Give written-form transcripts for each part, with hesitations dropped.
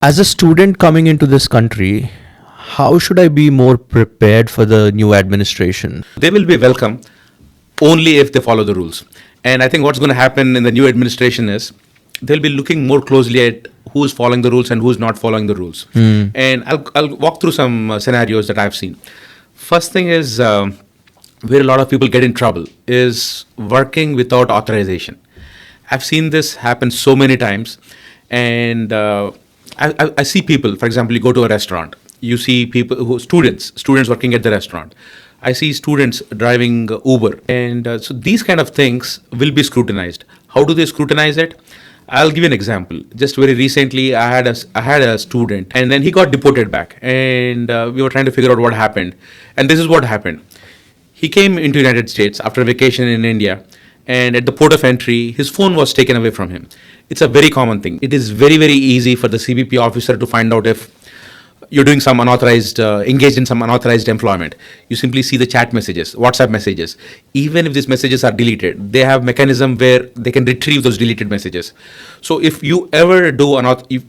As a student coming into this country, how should I be more prepared for the new administration? They will be welcome only if they follow the rules. And I think what's going to happen in the new administration is they'll be looking more closely at who's following the rules and who's not following the rules. And I'll walk through some scenarios that I've seen. First thing is where a lot of people get in trouble is working without authorization. I've seen this happen so many times, and I see people. For example, you go to a restaurant, you see students working at the restaurant. I see students driving Uber, and so these kind of things will be scrutinized. How do they scrutinize it? I'll give you an example. Just very recently, I had a student, and then he got deported back, and we were trying to figure out what happened. And this is what happened. He came into United States after a vacation in India, and at the port of entry, his phone was taken away from him. It's a very common thing. It is very, very easy for the CBP officer to find out if you're doing some engaged in some unauthorized employment. You simply see the chat messages, WhatsApp messages. Even if these messages are deleted, they have mechanism where they can retrieve those deleted messages. So if you ever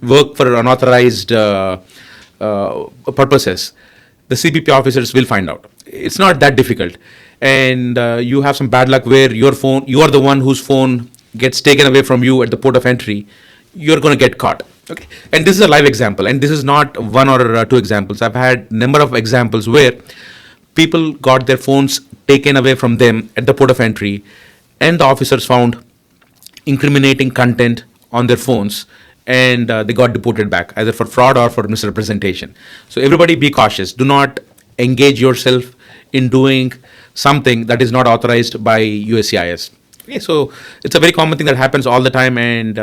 work for unauthorized purposes, the CBP officers will find out. It's not that difficult. And you have some bad luck where you are the one whose phone gets taken away from you at the port of entry, you're going to get caught. Okay, and this is a live example, and this is not one or two examples. I've had number of examples where people got their phones taken away from them at the port of entry, and the officers found incriminating content on their phones, and they got deported back either for fraud or for misrepresentation. So everybody be cautious. Do not engage yourself in doing something that is not authorized by USCIS. Okay, so it's a very common thing that happens all the time, and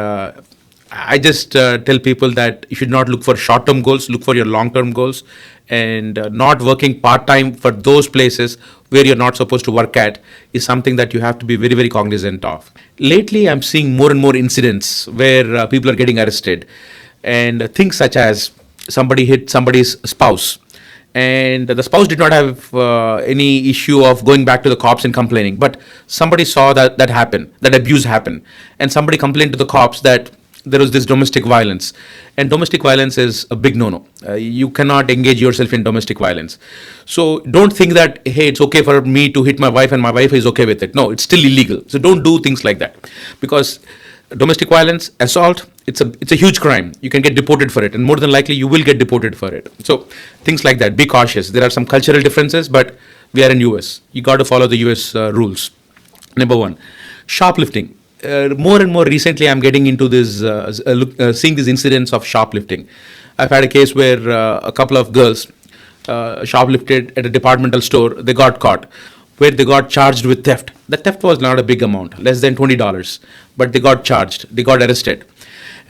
I just tell people that you should not look for short-term goals, look for your long-term goals, and not working part-time for those places where you're not supposed to work at is something that you have to be very, very cognizant of. Lately, I'm seeing more and more incidents where people are getting arrested, and things such as somebody hit somebody's spouse, and the spouse did not have any issue of going back to the cops and complaining, but somebody saw that happen, that abuse happen, and somebody complained to the cops that there was this domestic violence, and domestic violence is a big no-no. You cannot engage yourself in domestic violence. So don't think that, hey, it's okay for me to hit my wife and my wife is okay with it. No, it's still illegal. So don't do things like that, because domestic violence, assault, it's a huge crime. You can get deported for it, and more than likely you will get deported for it. So things like that, be cautious. There are some cultural differences, but we are in US. You got to follow the US rules. Number one, shoplifting. More and more recently, I'm getting into this, seeing these incidents of shoplifting. I've had a case where a couple of girls shoplifted at a departmental store. They got caught, where they got charged with theft. The theft was not a big amount, less than $20, but they got charged. They got arrested.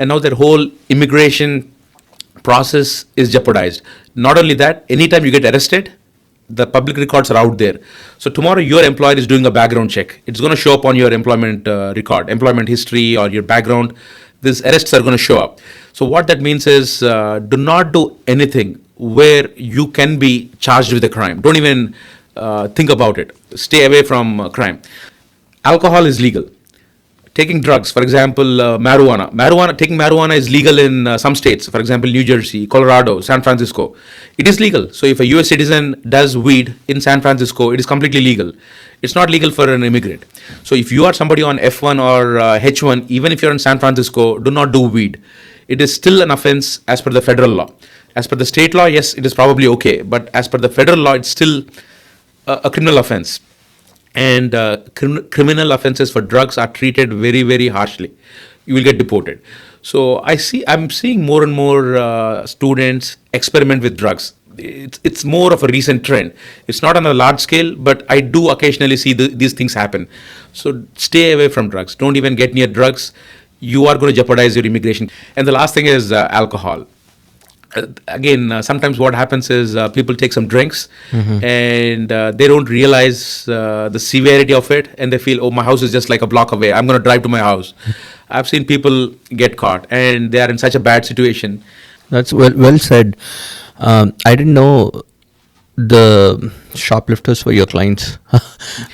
And now their whole immigration process is jeopardized. Not only that, anytime you get arrested, the public records are out there. So tomorrow your employer is doing a background check. It's going to show up on your employment record, employment history, or your background. These arrests are going to show up. So what that means is do not do anything where you can be charged with a crime. Don't even think about it. Stay away from crime. Alcohol is legal. Taking drugs, for example, taking marijuana is legal in some states, for example, New Jersey, Colorado, San Francisco. It is legal. So if a US citizen does weed in San Francisco, it is completely legal. It's not legal for an immigrant. So if you are somebody on F1 or H1, even if you're in San Francisco, do not do weed. It is still an offense as per the federal law. As per the state law, yes, it is probably okay. But as per the federal law, it's still a criminal offense. And criminal offenses for drugs are treated very, very harshly. You will get deported. So I'm seeing more and more students experiment with drugs. It's more of a recent trend. It's not on a large scale, but I do occasionally see these things happen. So stay away from drugs. Don't even get near drugs. You are going to jeopardize your immigration. And the last thing is alcohol. Again, sometimes what happens is people take some drinks and they don't realize the severity of it, and they feel, oh, my house is just like a block away. I'm going to drive to my house. I've seen people get caught, and they are in such a bad situation. That's well said. I didn't know the shoplifters were your clients.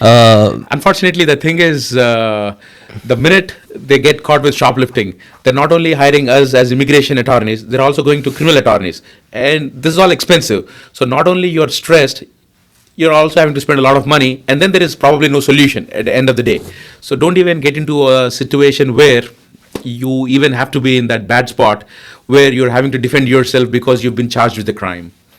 Unfortunately, the thing is, the minute they get caught with shoplifting, they're not only hiring us as immigration attorneys, they're also going to criminal attorneys. And this is all expensive. So not only you're stressed, you're also having to spend a lot of money, and then there is probably no solution at the end of the day. So don't even get into a situation where you even have to be in that bad spot where you're having to defend yourself because you've been charged with the crime.